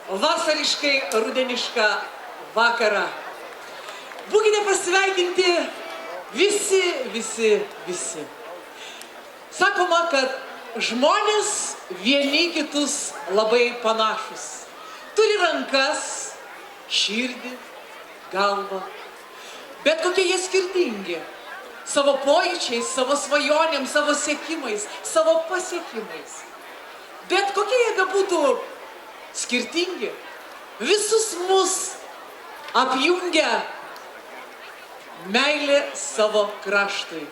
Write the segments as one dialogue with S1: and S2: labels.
S1: vasariškai rudenišką vakarą. Būkite pasveikinti visi. Sakoma, kad žmonės vieni kitus labai panašus. Turi rankas, širdį, galvą. Bet kokie jie skirtingi. Savo pojūčiais, savo svajonėm, savo siekimais, savo pasiekimais. Bet kokie jie bebūtų skirtingi, visus mus apjungia meilė savo kraštui,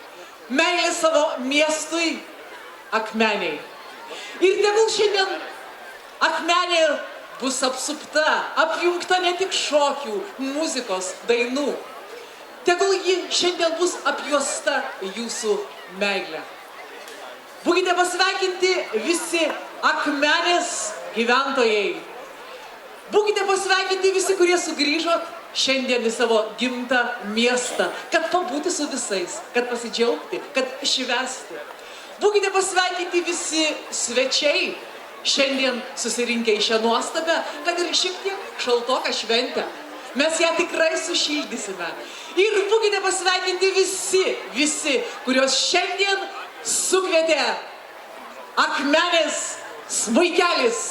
S1: meilė savo miestui, Akmenei. Ir tegul šiandien Akmenė bus apsupta, apjungta ne tik šokių, muzikos, dainų. Tegul ji šiandien bus apjuosta jūsų meilė. Būkite pasveikinti visi Akmenės gyventojai. Būkite pasveikinti visi, kurie sugrįžot šiandien į savo gimtą miestą, kad pabūti su visais, kad pasidžiaugti, kad švęsti. Būkite pasveikinti visi svečiai, šiandien susirinkę į šią nuostabę, kad ir šiek tiek šaltoką šventę. Mes ją tikrai sušildysime. Ir būkite pasveikinti visi, kurios šiandien sukvietė Akmenės smuikelis.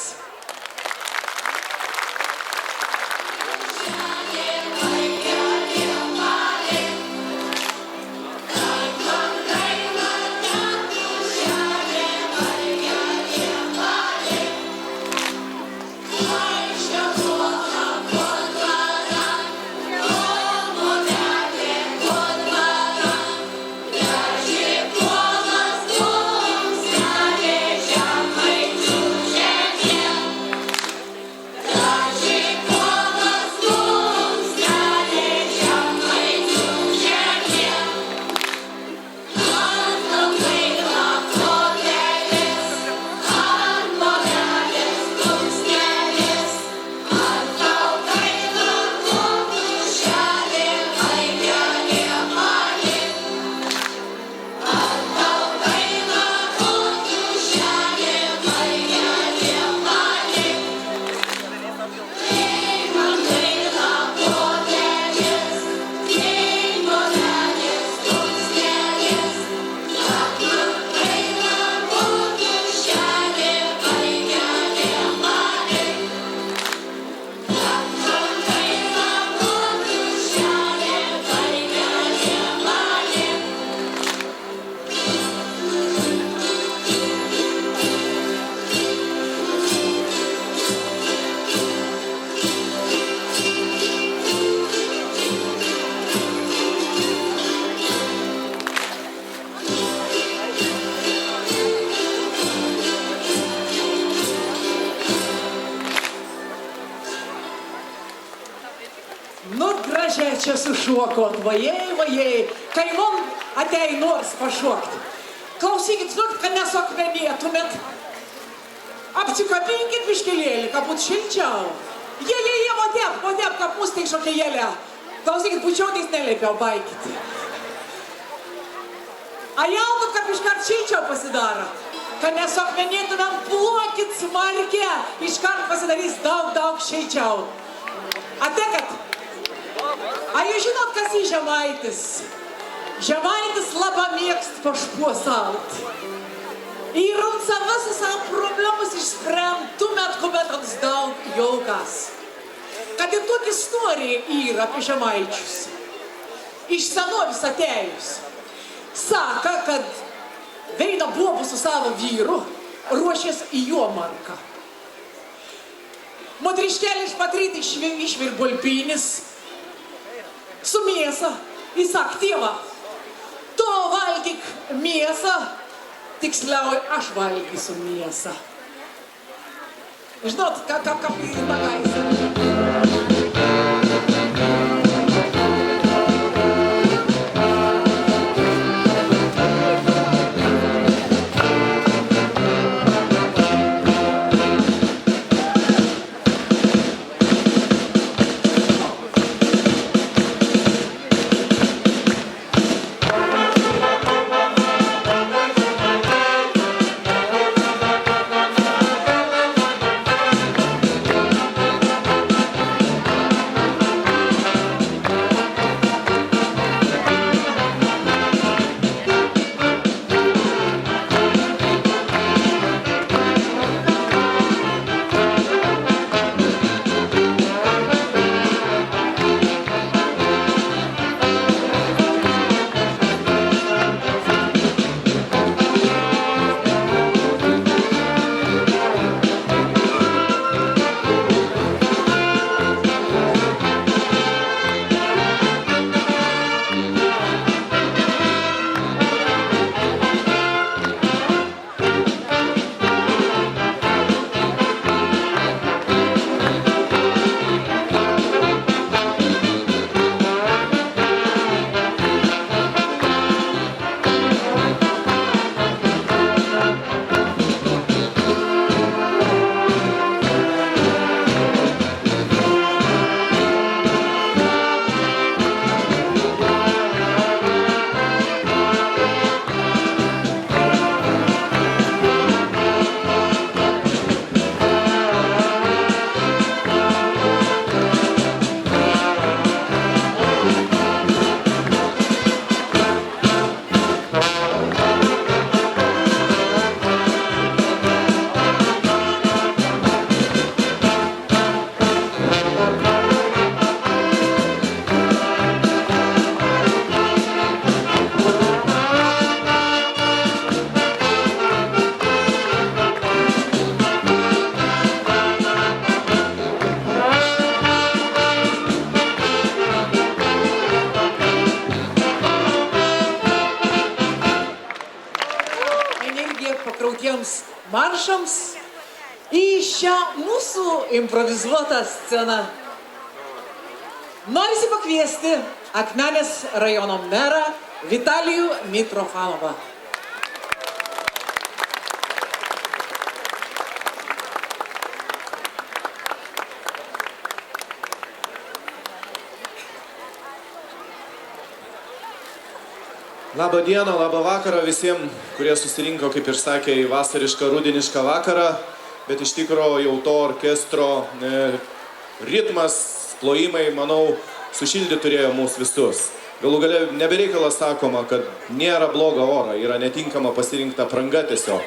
S1: Čia sušokot, vajai, kai mum atei nors pašokti. Klausykit, kad nesakmenėtumėt. Apsikabinkit biškelėlį, kad būt šilčiau. Jie, vodėp, kad mus tai šokėjėlė. Klausykit, bučiautais nelėpiau, baikit. A jaukot, kad iškart šilčiau pasidaro. Kad nesakmenėtumėm, plokit smarkę, iškart pasidarys daug šilčiau. Atekat? A jūs žinot, kas į Žemaitis? Žemaitis labai mėgst pašpuosalt. Ir on savas problemas išsprendtumėt, kuomet toks daug jaukas. Kad ir tokia istorija yra apie žemaičius. Iš senovės atėjus. Saka, kad veina buvo su savo vyru, ruošės į Jomarką. Motriškelė iš patrytai išvirbulpinis. Su mėsa. Jis sak, tėva, tu valgyk mėsą, tiksliau, aš valgysiu mėsą. Žinot, kaip jis bagaisi. maršams į šią mūsų improvizuotą sceną. Norisi pakviesti Akmenės rajono merą Vitalijų Mitrofanovą.
S2: Labą dieną, labą vakarą visiems, kurie susirinko, kaip ir sakė, į vasarišką, rudenišką vakarą, bet iš tikrųjų jau to orkestro ritmas, plojimai, manau, sušildyti turėjo mūsų visus. Galų gale nebereikalas sakoma, kad nėra bloga ora, yra netinkama pasirinkta apranga tiesiog.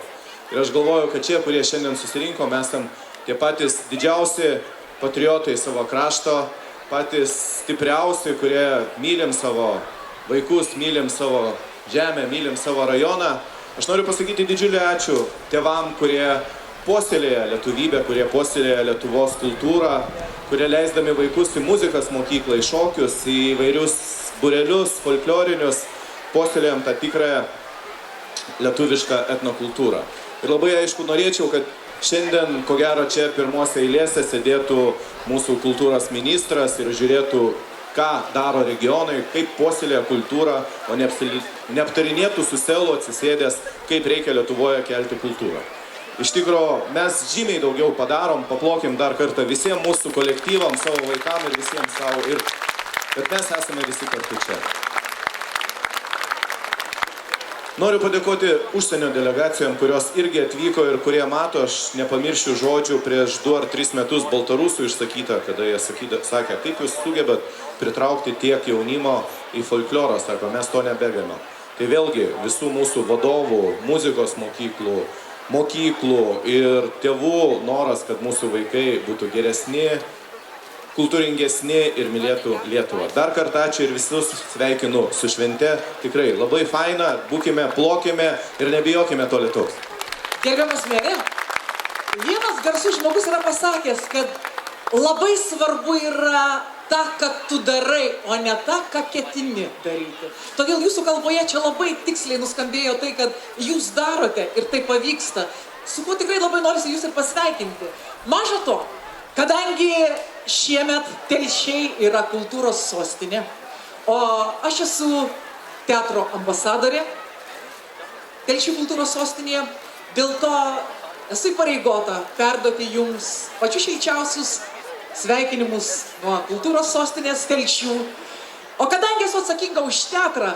S2: Ir aš galvoju, kad čia, kurie šiandien susirinko, mes esam tie patys didžiausi patriotai savo krašto, patys stipriausi, kurie mylim savo vaikus, mylim savo žemę, mylim savo rajoną. Aš noriu pasakyti didžiulį ačiū tėvam, kurie puoselėja lietuvybę, kurie puoselėja Lietuvos kultūrą, kurie leisdami vaikus į muzikos mokyklą, į šokius, į įvairius būrelius, folklorinius, puoselėjam tą tikrąją lietuvišką etnokultūrą. Ir labai aišku norėčiau, kad šiandien, ko gero, čia pirmose eilėse sėdėtų mūsų kultūros ministras ir žiūrėtų, ką daro regionai, kaip puoselėja kultūrą, o neaptarinėtų su selu atsisėdęs, kaip reikia Lietuvoje kelti kultūrą. Iš tikrųjų, mes žymiai daugiau padarom, paplokim dar kartą visiems mūsų kolektyvam, savo vaikam ir visiems savo, bet mes esame visi kartu čia. Noriu padėkoti užsienio delegacijom, kurios irgi atvyko ir kurie mato, aš nepamiršiu žodžių prieš 2 ar 3 metus Baltarusų išsakyta, kada jie sakė, kaip jūs sugebat pritraukti tiek jaunimo į folklorą, sako, mes to nebegame. Tai vėlgi visų mūsų vadovų, muzikos mokyklų ir tėvų noras, kad mūsų vaikai būtų geresni, kultūringesni ir mylėtų Lietuvą. Dar kartą ačiū ir visus sveikinu su švente. Tikrai labai faina, būkime, plokime ir nebijokime to lietaus.
S1: Gerbiamas mere, vienas garsus žmogus yra pasakęs, kad labai svarbu yra ta, ką tu darai, o ne ta, ką ketini daryti. Todėl jūsų kalboje čia labai tiksliai nuskambėjo tai, kad jūs darote ir tai pavyksta. Su kuo tikrai labai norisi jūs ir pasveikinti. Maža to, kadangi šiemet Telšiai yra kultūros sostinė, o aš esu teatro ambasadorė Telšių kultūros sostinėje, dėl to esu įpareigota perduoti jums pačius šilčiausius sveikinimus nuo kultūros sostinės Telšių. O kadangi esu atsakinga už teatrą,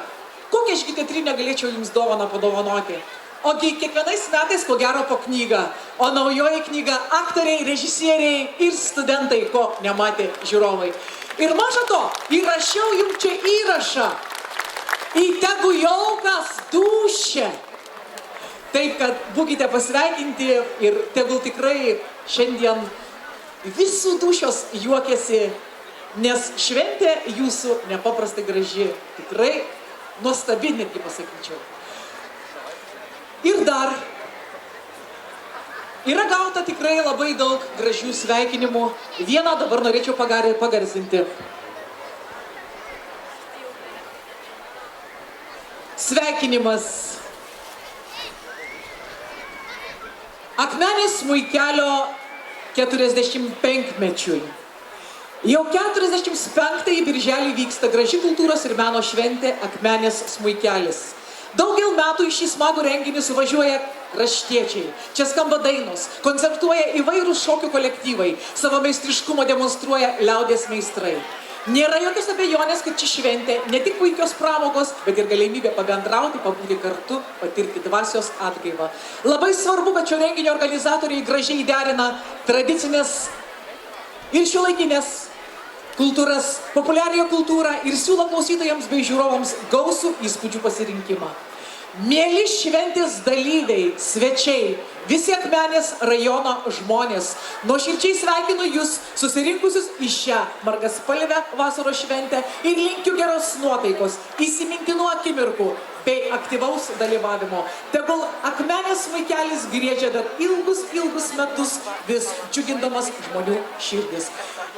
S1: kokią aš teatrinę galėčiau jums dovaną padovanoti? Ogi kiekvienais metais, ko gero, po knygą, o naujoji knyga aktoriai, režisieriai ir studentai, ko nematė žiūrovai. Ir maža to, įrašiau jums čia įrašą į Tegu jaukas dūšia. Taip, kad būkite pasveikinti ir tegul tikrai šiandien visų dūšios juokiasi, nes šventė jūsų nepaprastai graži, tikrai nuostabi, netgi pasakyčiau. Ir dar yra gauta tikrai labai daug gražių sveikinimų. Vieną dabar norėčiau pagarsinti. Sveikinimas Akmenės smuikelio 45-mečiui. Jau 45 birželį vyksta graži kultūros ir meno šventė Akmenės smuikelis. Daugel metų į šį smagų renginį suvažiuoja kraštiečiai. Čia skamba dainos, koncertuoja įvairūs šokių kolektyvai, savo meistriškumo demonstruoja liaudies meistrai. Nėra jokios abejonės, kad ši šventė ne tik puikios pramogos, bet ir galimybė pabendrauti, pabūti kartu, patirti dvasios atgaivą. Labai svarbu, kad šio renginio organizatoriai gražiai derina tradicinės ir šiuolaikinės kultūras, populiariąją kultūrą ir siūlo klausytojams bei žiūrovams gausų įspūdžių pasirinkimą. Mėly šventės dalyviai, svečiai, visi Akmenės rajono žmonės, nuoširdžiai sveikinu jūs susirinkusius į šią margaspalvę vasaros šventę ir linkiu geros nuotaikos, įsimintinų akimirkų bei aktyvaus dalyvavimo. Tegul Akmenės smuikelis griežia dar ilgus metus, vis džiugindamas žmonių širdis.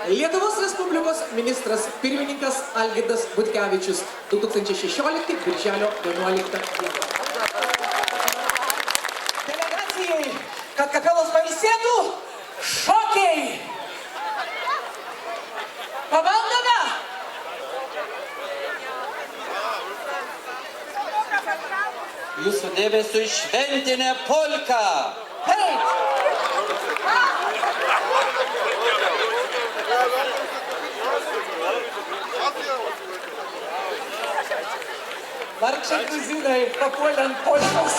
S1: Lietuvos Respublikos ministras pirmininkas Algirdas Butkevičius, 2016 birželio 11 dieną. Delegacijai, kad
S3: dėmesiu šventinė polka. Hei!
S1: Vargšai gruzinai papuolė ant polkos.